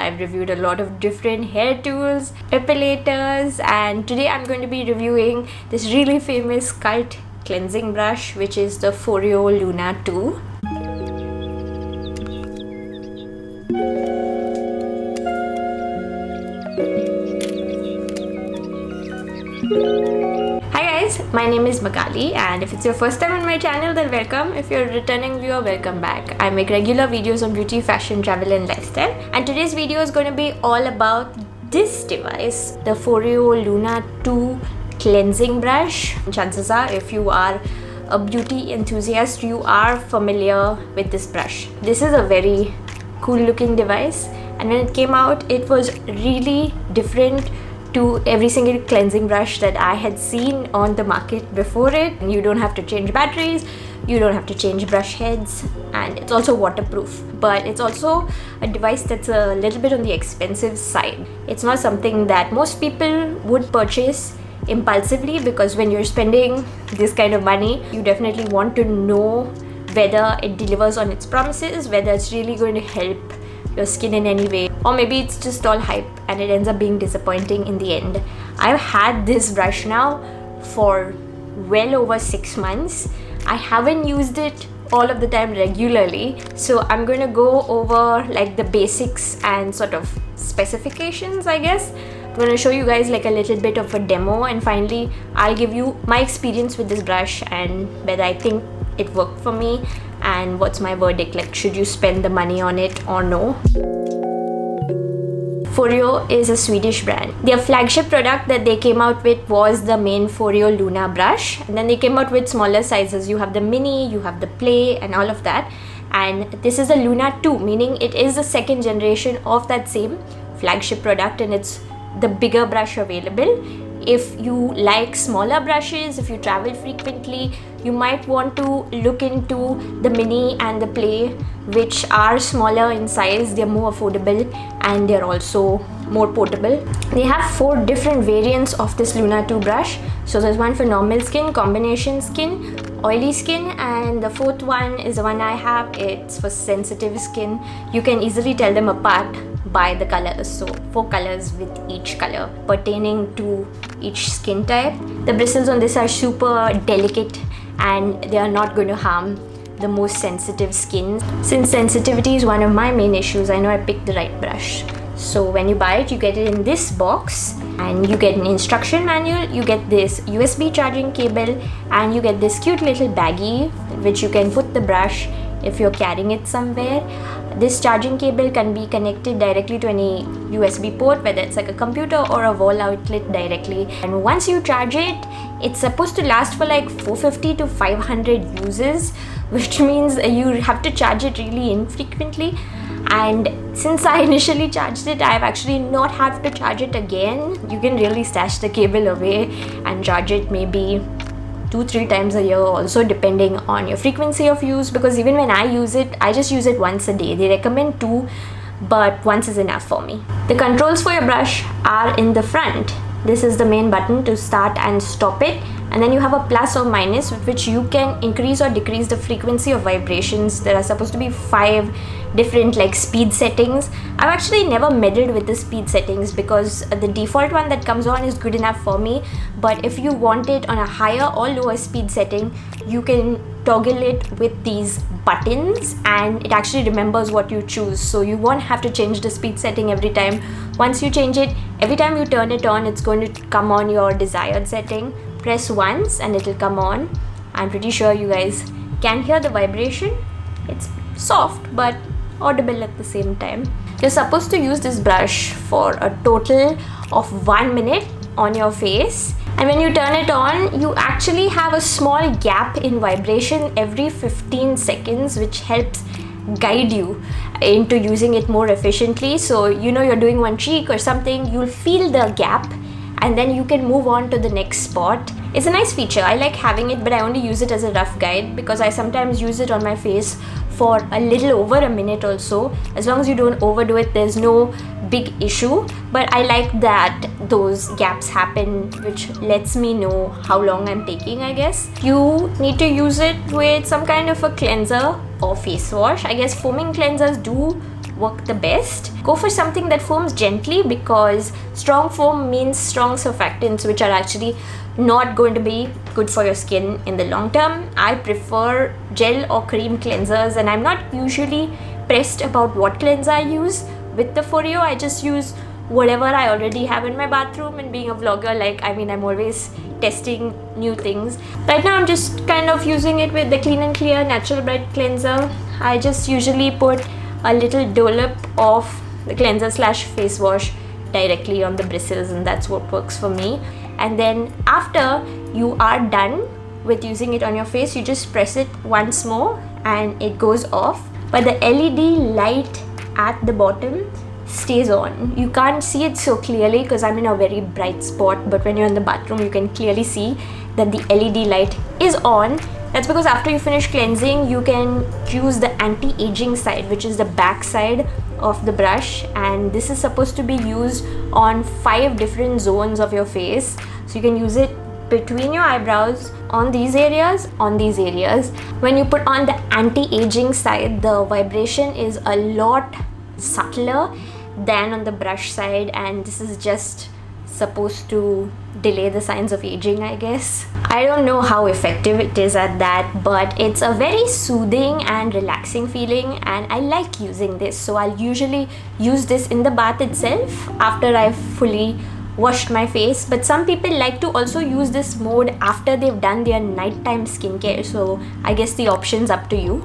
I've reviewed a lot of different hair tools, epilators, and today I'm going to be reviewing this really famous cult cleansing brush, which is the Foreo Luna 2. Hi guys, my name is Magali, and if it's your first time on my channel, then welcome. If you're a returning viewer, welcome back. I make regular videos on beauty, fashion, travel and lifestyle, and today's video is going to be all about this device, the Foreo Luna 2 cleansing brush. Chances are, if you are a beauty enthusiast, you are familiar with this brush. This is a very cool looking device, and when it came out, it was really different to every single cleansing brush that I had seen on the market before it. You don't have to change batteries, you don't have to change brush heads, and it's also waterproof. But it's also a device that's a little bit on the expensive side. It's not something that most people would purchase impulsively, because when you're spending this kind of money, you definitely want to know whether it delivers on its promises, whether it's really going to help your skin in any way, or maybe it's just all hype and it ends up being disappointing in the end. I've had this brush now for well over 6 months. I haven't used it all of the time regularly, so I'm going to go over like the basics and sort of specifications, I guess. I'm going to show you guys like a little bit of a demo, and finally I'll give you my experience with this brush and whether I think it worked for me and what's my verdict, like should you spend the money on it or no. Foreo is a Swedish brand. Their flagship product that they came out with was the main Foreo Luna brush, and then they came out with smaller sizes. You have the mini, you have the play and all of that, and this is a Luna 2, meaning it is the second generation of that same flagship product, and it's the bigger brush available. If you like smaller brushes, if you travel frequently, you might want to look into the mini and the play, which are smaller in size. They're more affordable and they're also more portable. They have 4 different variants of this Luna 2 brush. So there's one for normal skin, combination skin, oily skin, and the 4th one is the one I have. It's for sensitive skin. You can easily tell them apart by the colors, so 4 colors with each color pertaining to each skin type. The bristles on this are super delicate and they are not going to harm the most sensitive skin. Since sensitivity is one of my main issues, I know I picked the right brush. So when you buy it, you get it in this box and you get an instruction manual, you get this USB charging cable, and you get this cute little baggie which you can put the brush if you're carrying it somewhere. This charging cable can be connected directly to any USB port, whether it's like a computer or a wall outlet directly. And once you charge it, it's supposed to last for like 450 to 500 uses, which means you have to charge it really infrequently. And since I initially charged it, I've actually not have to charge it again. You can really stash the cable away and charge it maybe 2-3 times a year also, depending on your frequency of use, because even when I use it, I just use it once a day. They recommend 2, but once is enough for me. The controls for your brush are in the front. This is the main button to start and stop it, and then you have a plus or minus with which you can increase or decrease the frequency of vibrations. There are supposed to be 5 different like speed settings. I've actually never meddled with the speed settings because the default one that comes on is good enough for me, but if you want it on a higher or lower speed setting, you can toggle it with these buttons and it actually remembers what you choose, so you won't have to change the speed setting every time. Once you change it, every time you turn it on, it's going to come on your desired setting. Press once and it'll come on. I'm pretty sure you guys can hear the vibration. It's soft but audible at the same time. You're supposed to use this brush for a total of 1 minute on your face, and when you turn it on, you actually have a small gap in vibration every 15 seconds, which helps guide you into using it more efficiently. So you know you're doing one cheek or something, you'll feel the gap and then you can move on to the next spot. It's a nice feature. I like having it, but I only use it as a rough guide because I sometimes use it on my face for a little over a minute or so. As long as you don't overdo it, there's no big issue, but I like that those gaps happen, which lets me know how long I'm taking, I guess. You need to use it with some kind of a cleanser or face wash. I guess foaming cleansers do work the best. Go for something that foams gently, because strong foam means strong surfactants, which are actually not going to be good for your skin in the long term. I prefer gel or cream cleansers, and I'm not usually pressed about what cleanser I use. With the Foreo, I just use whatever I already have in my bathroom, and being a vlogger, I'm always testing new things. Right now I'm just kind of using it with the Clean and Clear Natural Bright Cleanser. I just usually put a little dollop of the cleanser slash face wash directly on the bristles, and that's what works for me. And then after you are done with using it on your face, you just press it once more and it goes off. But the LED light at the bottom stays on. You can't see it so clearly because I'm in a very bright spot, but when you're in the bathroom you can clearly see that the LED light is on. That's because after you finish cleansing, you can use the anti-aging side, which is the back side of the brush, and this is supposed to be used on 5 different zones of your face. So you can use it between your eyebrows, on these areas, on these areas. When you put on the anti-aging side, the vibration is a lot subtler than on the brush side, and this is just supposed to delay the signs of aging, I guess. I don't know how effective it is at that, but it's a very soothing and relaxing feeling, and I like using this. So I'll usually use this in the bath itself after I've fully washed my face, but some people like to also use this mode after they've done their nighttime skincare, so I guess the option's up to you.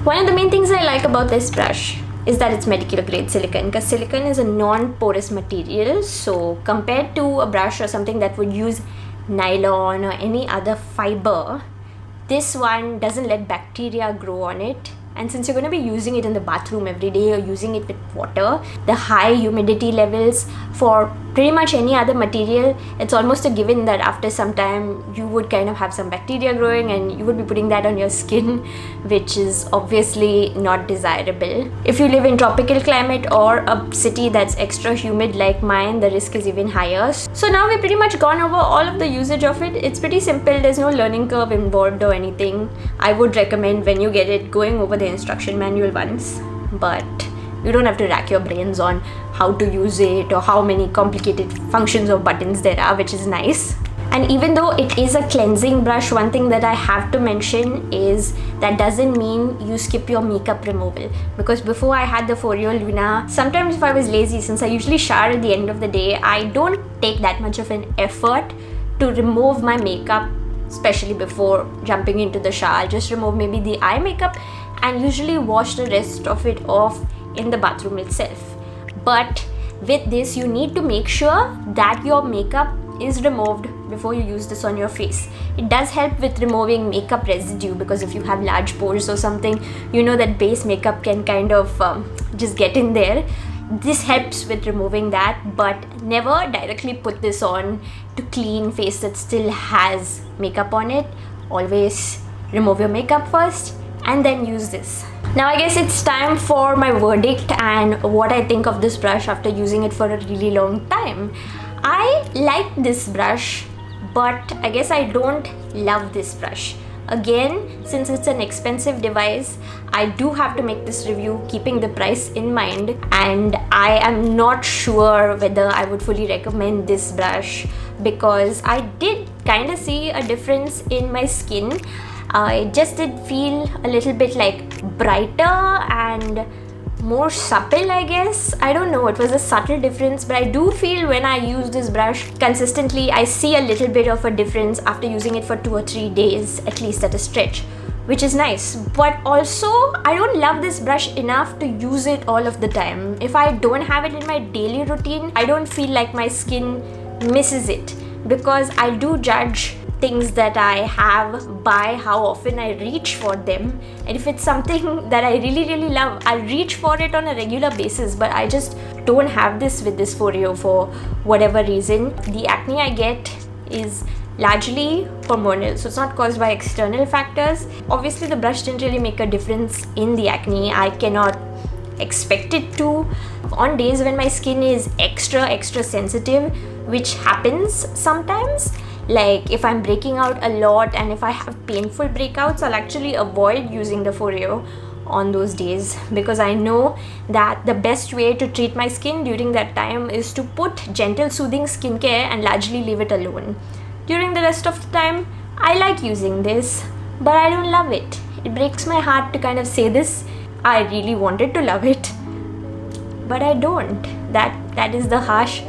One of the main things I like about this brush is that it's medical grade silicone, because silicone is a non-porous material. So compared to a brush or something that would use nylon or any other fiber, this one doesn't let bacteria grow on it. And since you're going to be using it in the bathroom every day, you're using it with water, the high humidity levels for pretty much any other material, it's almost a given that after some time you would kind of have some bacteria growing and you would be putting that on your skin, which is obviously not desirable. If you live in tropical climate or a city that's extra humid like mine, the risk is even higher. So now we've pretty much gone over all of the usage of it. It's pretty simple, there's no learning curve involved or anything. I would recommend when you get it going over the instruction manual once, but you don't have to rack your brains on how to use it or how many complicated functions or buttons there are, which is nice. And even though it is a cleansing brush, one thing that I have to mention is that doesn't mean you skip your makeup removal. Because before I had the Foreo Luna, sometimes if I was lazy, since I usually shower at the end of the day, I don't take that much of an effort to remove my makeup, especially before jumping into the shower. I'll just remove maybe the eye makeup and usually wash the rest of it off in the bathroom itself. But with this, you need to make sure that your makeup is removed before you use this on your face. It does help with removing makeup residue, because if you have large pores or something, you know that base makeup can kind of just get in there. This helps with removing that, but never directly put this on to clean face that still has makeup on it. Always remove your makeup first and then use this. Now I guess it's time for my verdict and what I think of this brush after using it for a really long time. I like this brush, but I guess I don't love this brush. Again, since it's an expensive device, I do have to make this review keeping the price in mind, and I am not sure whether I would fully recommend this brush, because I did kind of see a difference in my skin. It just did feel a little bit like brighter and more supple, I guess. I don't know, it was a subtle difference, but I do feel when I use this brush consistently, I see a little bit of a difference after using it for 2 or 3 days, at least at a stretch, which is nice. But also, I don't love this brush enough to use it all of the time. If I don't have it in my daily routine, I don't feel like my skin misses it, because I do judge things that I have by how often I reach for them. And if it's something that I really love, I reach for it on a regular basis, but I just don't have this with this Foreo for whatever reason. The acne I get is largely hormonal, so it's not caused by external factors. Obviously the brush didn't really make a difference in the acne. I cannot expect it to. On days when my skin is extra sensitive, which happens sometimes, like if I'm breaking out a lot and if I have painful breakouts, I'll actually avoid using the Foreo on those days, because I know that the best way to treat my skin during that time is to put gentle soothing skincare and largely leave it alone. During the rest of the time, I like using this, but I don't love it. It breaks my heart to kind of say this. I really wanted to love it, but I don't. That is the harsh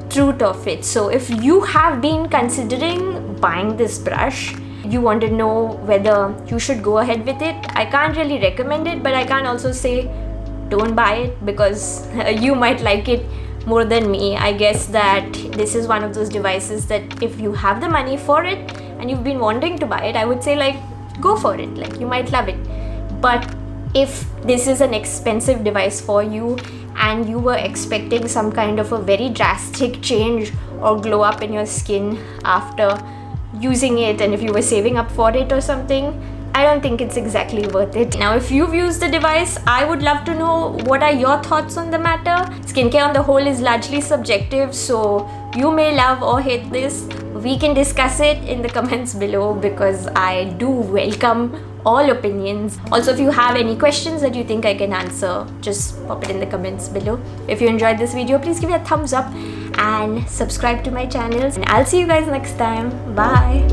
truth of it. So if you have been considering buying this brush, you want to know whether you should go ahead with it, I can't really recommend it, but I can't also say don't buy it, because you might like it more than me. I guess that this is one of those devices that if you have the money for it and you've been wanting to buy it, I would say like go for it, like you might love it. But if this is an expensive device for you and you were expecting some kind of a very drastic change or glow up in your skin after using it, and if you were saving up for it or something, I don't think it's exactly worth it. Now, if you've used the device, I would love to know what are your thoughts on the matter. Skincare on the whole is largely subjective, so you may love or hate this. We can discuss it in the comments below, because I do welcome all opinions. Also, if you have any questions that you think I can answer, just pop it in the comments below. If you enjoyed this video, please give it a thumbs up and subscribe to my channel. And I'll see you guys next time. Bye.